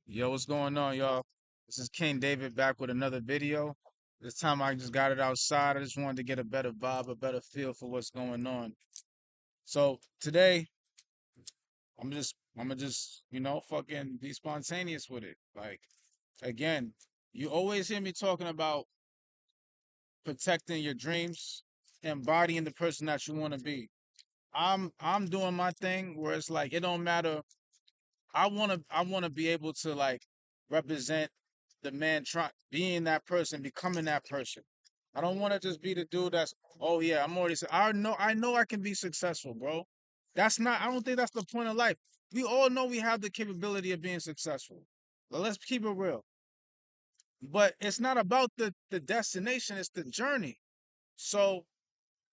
Yo, what's going on, y'all? This is King David back with another video. This time I just got it outside. I just wanted to get a better vibe, a better feel for what's going on. So today, I'm gonna just, fucking be spontaneous with it. Like, again, you always hear me talking about protecting your dreams, embodying the person that you want to be. I'm doing my thing where it's like it don't matter. I wanna be able to like represent the man trying being that person, becoming that person. I don't want to just be the dude that's, oh yeah, I'm already I know I can be successful, bro. That's not I don't think that's the point of life. We all know we have the capability of being successful. But let's keep it real. But it's not about the destination, it's the journey. So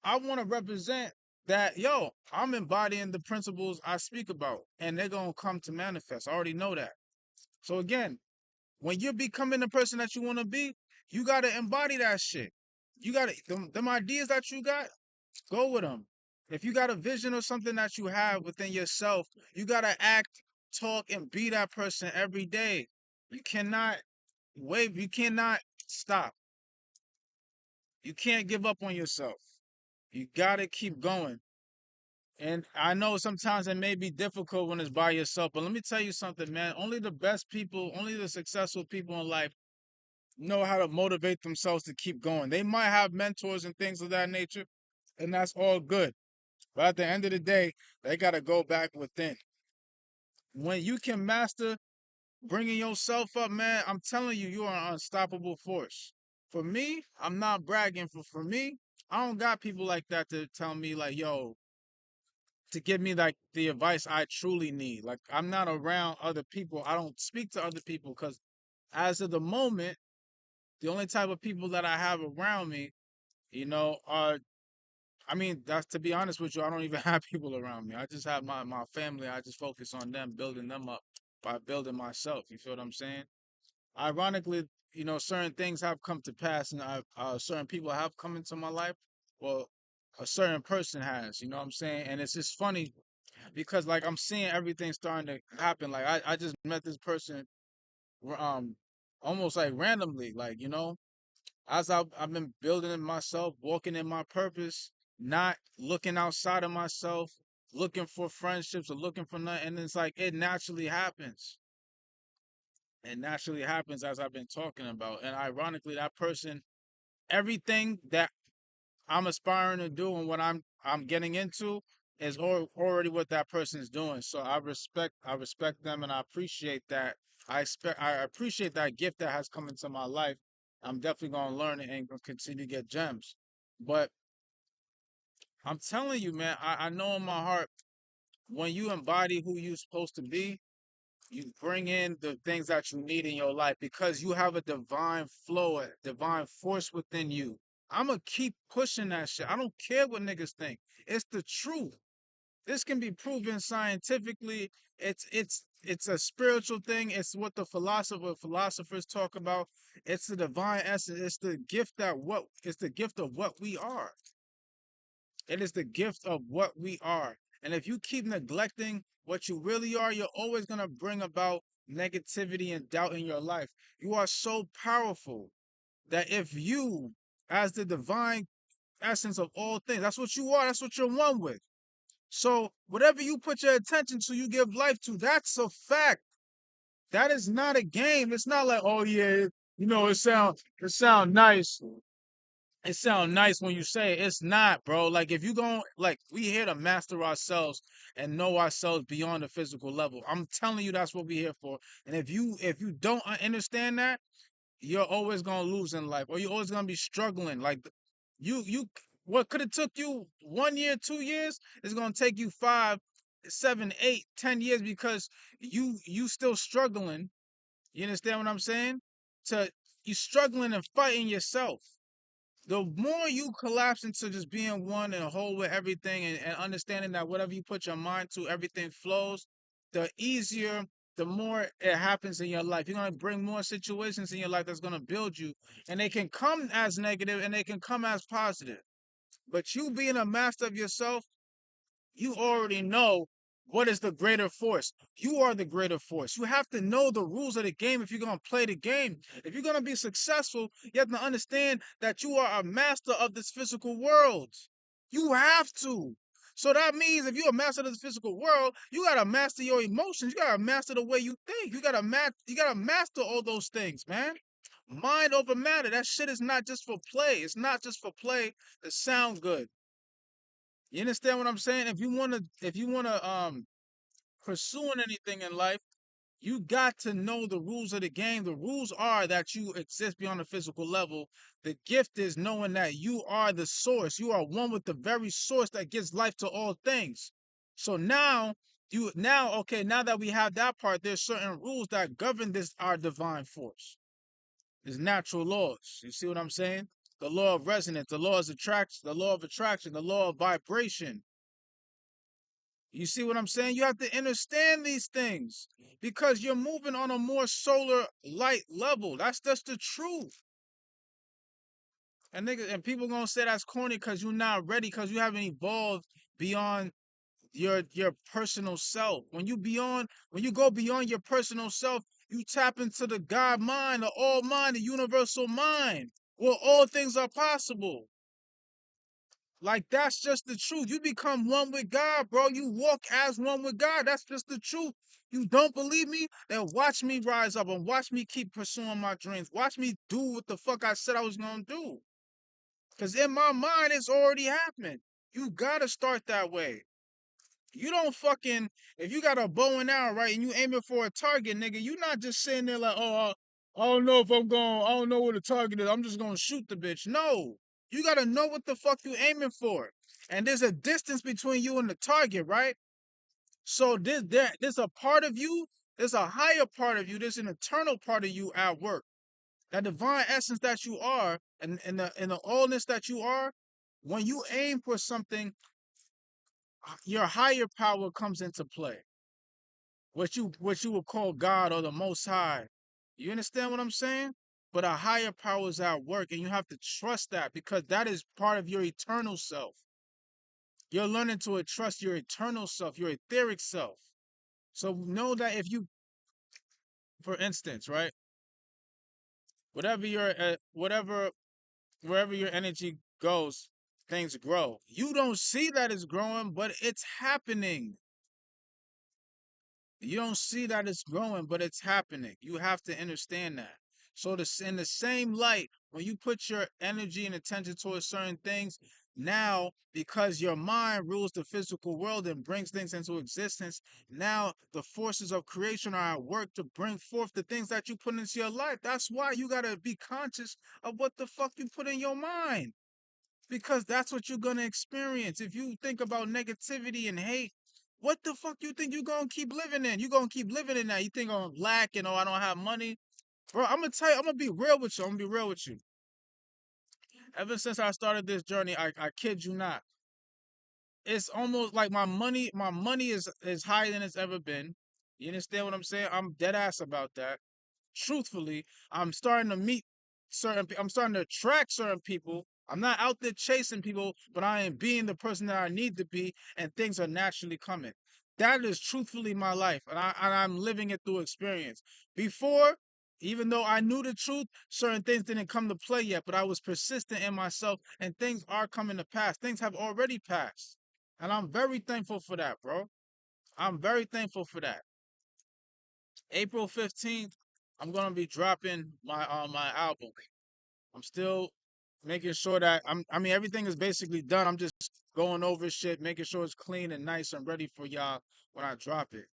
I want to represent that, yo, I'm embodying the principles I speak about, and they're gonna come to manifest. I already know that. So again, when you're becoming the person that you want to be, you gotta embody that shit. You gotta them ideas that you got, go with them. If you got a vision or something that you have within yourself, you gotta act, talk, and be that person every day. You cannot wait. You cannot stop. You can't give up on yourself. You gotta keep going. And I know sometimes it may be difficult when it's by yourself, but let me tell you something, man. Only the best people, only the successful people in life know how to motivate themselves to keep going. They might have mentors and things of that nature, and that's all good. But at the end of the day, they got to go back within. When you can master bringing yourself up, man, I'm telling you, you are an unstoppable force. For me, I'm not bragging. For me, I don't got people like that to tell me like, yo, to give me like the advice I truly need. Like I'm not around other people. I don't speak to other people because as of the moment, the only type of people that I have around me, are I mean, that's to be honest with you, I don't even have people around me. I just have my family. I just focus on them, building them up by building myself. You feel what I'm saying? Ironically, certain things have come to pass, and certain people have come into my life. Well, a certain person has. You know what I'm saying? And it's just funny because like I'm seeing everything starting to happen. Like I just met this person, um, almost like randomly. Like as I've been building in myself, walking in my purpose, not looking outside of myself, looking for friendships or looking for nothing. And it's like it naturally happens. It naturally happens as I've been talking about. And ironically, that person, everything that I'm aspiring to do and what I'm getting into is already what that person is doing. So I respect them and I appreciate that. I appreciate that gift that has come into my life. I'm definitely gonna learn it and gonna continue to get gems. But I'm telling you, man, I know in my heart when you embody who you're supposed to be, you bring in the things that you need in your life because you have a divine flow, a divine force within you. I'ma keep pushing that shit. I don't care what niggas think. It's the truth. This can be proven scientifically. It's a spiritual thing. It's what the philosophers talk about. It's the divine essence. It's the gift of what we are. It is the gift of what we are. And if you keep neglecting what you really are, you're always going to bring about negativity and doubt in your life. You are so powerful that if you, as the divine essence of all things, that's what you are, that's what you're one with. So, whatever you put your attention to, you give life to. That's a fact. That is not a game. It's not like, oh yeah, it sound nice. It sound nice when you say it. It's not, bro. Like if you going like we here to master ourselves and know ourselves beyond the physical level. I'm telling you that's what we here for. And if you don't understand that, you're always gonna lose in life, or you're always gonna be struggling. Like you what could have took you 1 year, 2 years is gonna take you 5, 7, 8, 10 years because you still struggling. You understand what I'm saying? To you struggling and fighting yourself. The more you collapse into just being one and whole with everything and understanding that whatever you put your mind to, everything flows, the easier, the more it happens in your life. You're going to bring more situations in your life that's going to build you. And they can come as negative and they can come as positive. But you being a master of yourself, you already know What is the greater force? You are the greater force. You have to know the rules of the game if you're going to play the game. If you're going to be successful, you have to understand that you are a master of this physical world. You have to. So that means if you're a master of this physical world, you gotta master your emotions. You gotta master the way you think. You gotta master all those things, man. Mind over matter. That shit is not just for play. It's not just for play to sound good. You understand what I'm saying? If you wanna pursuing anything in life, you got to know the rules of the game. The rules are that you exist beyond the physical level. The gift is knowing that you are the source. You are one with the very source that gives life to all things. So now that we have that part, there's certain rules that govern this our divine force. There's natural laws. You see what I'm saying? The law of resonance, the law of attraction, the law of vibration. You see what I'm saying? You have to understand these things because you're moving on a more solar light level. That's just the truth. And niggas and people gonna say that's corny because you're not ready because you haven't evolved beyond your personal self. When you go beyond your personal self, you tap into the God mind, the all mind, the universal mind, where all things are possible. Like that's just the truth. You become one with God, bro. You walk as one with God. That's just the truth. You don't believe me? Then watch me rise up and watch me keep pursuing my dreams. Watch me do what the fuck I said I was gonna do. Cause in my mind, it's already happened. You gotta start that way. You don't fucking if you got a bow and arrow, right, and you aiming for a target, nigga, you not just sitting there like, oh, I don't know if I'm going, I don't know where the target is. I'm just gonna shoot the bitch. No, you gotta know what the fuck you aiming for, and there's a distance between you and the target, right? So there's a part of you, there's a higher part of you, there's an eternal part of you at work. That divine essence that you are, and the allness that you are. When you aim for something, your higher power comes into play. What you would call God or the Most High. You understand what I'm saying? But a higher power is at work, and you have to trust that because that is part of your eternal self. You're learning to trust your eternal self, your etheric self. So know that if you, for instance, right, whatever wherever your energy goes, things grow. You don't see that it's growing, but it's happening. You don't see that it's growing, but it's happening. You have to understand that. So in the same light, when you put your energy and attention towards certain things, now because your mind rules the physical world and brings things into existence, now the forces of creation are at work to bring forth the things that you put into your life. That's why you gotta be conscious of what the fuck you put in your mind. Because that's what you're gonna experience. If you think about negativity and hate, what the fuck you think you gonna keep living in? You gonna keep living in that. You think I'm lack and oh I don't have money? Bro, I'm gonna tell you, I'm gonna be real with you. I'm gonna be real with you. Ever since I started this journey, I kid you not. It's almost like my money is higher than it's ever been. You understand what I'm saying? I'm dead ass about that. Truthfully, I'm starting to meet I'm starting to attract certain people. I'm not out there chasing people, but I am being the person that I need to be, and things are naturally coming. That is truthfully my life, and I'm living it through experience. Before, even though I knew the truth, certain things didn't come to play yet, but I was persistent in myself, and things are coming to pass. Things have already passed, and I'm very thankful for that, bro. I'm very thankful for that. April 15th, I'm gonna be dropping my album. I'm still making sure that I mean everything is basically done. I'm just going over shit, making sure it's clean and nice and ready for y'all when I drop it.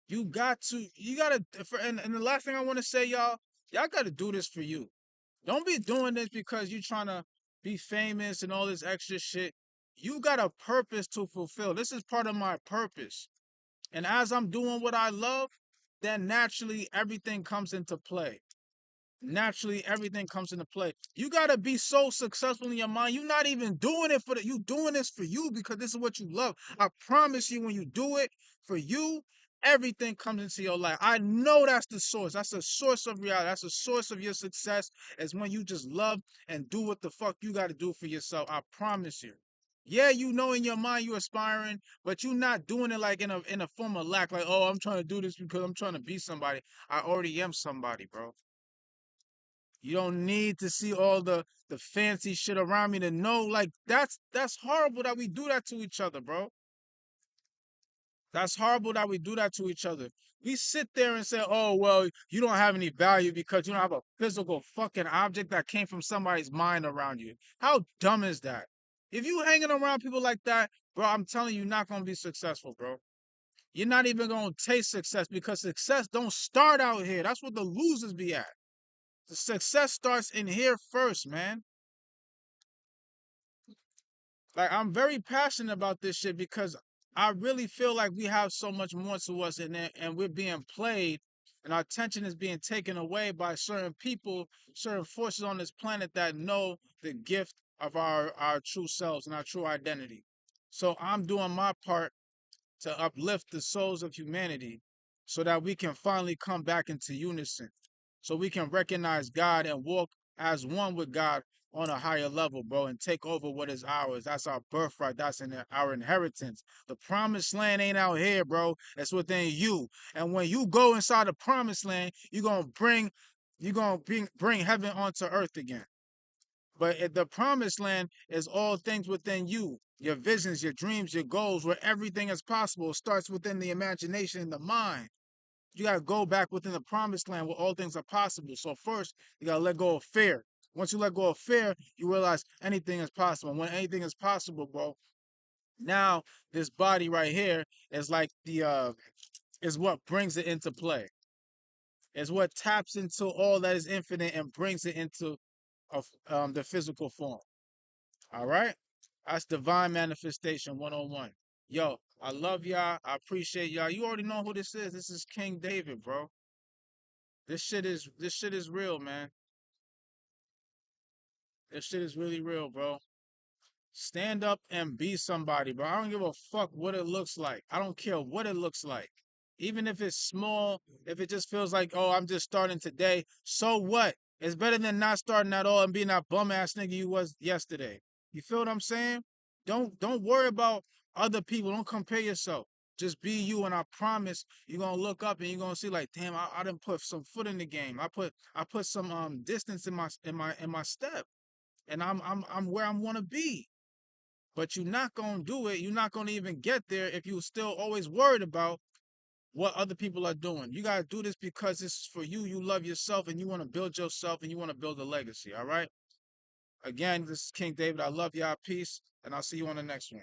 You gotta and the last thing I wanna say, y'all gotta do this for you. Don't be doing this because you trying to be famous and all this extra shit. You got a purpose to fulfill. This is part of my purpose. And as I'm doing what I love, then naturally everything comes into play. Naturally everything comes into play. You gotta be so successful in your mind. You're not even doing it for you doing this for you because this is what you love. I promise you, when you do it for you, everything comes into your life. I know that's the source. That's the source of reality. That's the source of your success. Is when you just love and do what the fuck you gotta do for yourself. I promise you. Yeah, you know in your mind you aspiring, but you not doing it like in a form of lack, like, oh, I'm trying to do this because I'm trying to be somebody. I already am somebody, bro. You don't need to see all the fancy shit around me to know, like, that's horrible that we do that to each other, bro. That's horrible that we do that to each other. We sit there and say, oh, well, you don't have any value because you don't have a physical fucking object that came from somebody's mind around you. How dumb is that? If you hanging around people like that, bro, I'm telling you, you're not gonna be successful, bro. You're not even gonna taste success because success don't start out here. That's what the losers be at. The success starts in here first, man. Like, I'm very passionate about this shit because I really feel like we have so much more to us, and we're being played, and our attention is being taken away by certain people, certain forces on this planet that know the gift of our true selves and our true identity. So I'm doing my part to uplift the souls of humanity so that we can finally come back into unison, so we can recognize God and walk as one with God on a higher level, bro, and take over what is ours. That's our birthright. That's our inheritance. The promised land ain't out here, bro. It's within you. And when you go inside the promised land, you're gonna bring heaven onto earth again. But the promised land is all things within you, your visions, your dreams, your goals, where everything is possible. It starts within the imagination and the mind. You got to go back within the promised land where all things are possible. So first, you got to let go of fear. Once you let go of fear, you realize anything is possible. When anything is possible, bro, now this body right here is like is what brings it into play. Is what taps into all that is infinite and brings it into the physical form. All right? That's divine manifestation 101. Yo, I love y'all. I appreciate y'all. You already know who this is. This is King David, bro. This shit is real, man. This shit is really real, bro. Stand up and be somebody, bro. I don't give a fuck what it looks like. I don't care what it looks like. Even if it's small, if it just feels like, oh, I'm just starting today, so what? It's better than not starting at all and being that bum ass nigga you was yesterday. You feel what I'm saying? Don't worry about other people. Don't compare yourself. Just be you, and I promise you're gonna look up and you're gonna see like, damn, I didn't put some foot in the game. I put some distance in my step, and I'm where I want to be. But you're not gonna do it. You're not gonna even get there if you're still always worried about what other people are doing. You gotta do this because it's for you. You love yourself and you want to build yourself and you want to build a legacy. All right. Again, this is King David. I love y'all. Peace, and I'll see you on the next one.